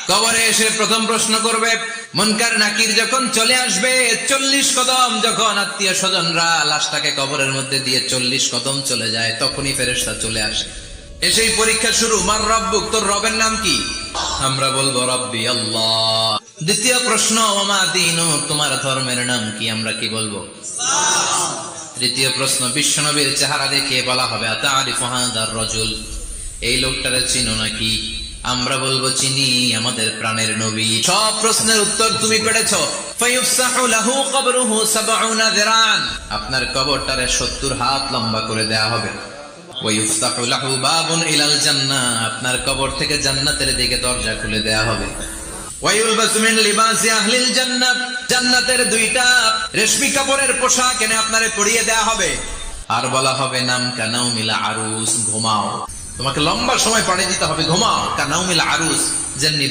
কবরে এসে প্রথম প্রশ্ন করবে, মুনকার নাকির যখন চলে আসবে, 40 কদম যখন আত্মীয় স্বজনরা লাশটাকে কবরের মধ্যে দিয়ে 40 কদম চলে যায়, তখনই ফেরেশতা চলে আসে। এসেই পরীক্ষা শুরু, মার রব্বুক, তোর রবের নাম কি? আমরা বলবো রব্বি আল্লাহ। দ্বিতীয় প্রশ্ন, ওমা দীনুক, তোমার ধর্মের নাম কি? আমরা কি বলবো? তৃতীয় প্রশ্ন, বিশ্বনবীর চেহারা দেখে বলা হবে, আতারিফু হাদার রাজুল, এই লোকটারে চিনো নাকি? আমরা বলবো চিনি, আমাদের প্রাণের নবী। সব প্রশ্নের উত্তর তুমি পেরেছো। ফায়ুফসাহু লাহু কবরুহু 70 যিরান, আপনার কবরটারে 70 হাত লম্বা করে দেয়া হবে। ওয়ায়ুফতাহু লাহু বাবুন ইলাল জান্নাহ, আপনার কবর থেকে জান্নাতের দিকে দরজা খুলে দেয়া হবে। ওয়ায়ুলবাসু মিন লিবাসি আহলিল জান্নাহ, জান্নাতের 2টা রেশমি কাপড়ের পোশাক এনে আপনারে পরিয়ে দেয়া হবে। আর বলা হবে, নাম কানাউমিল আরুস, ঘুমাও। তোমাকে লম্বা সময় পাড়ি দিতে হবে, ঘুমাও। কানাউমিল আরুস, যেমনি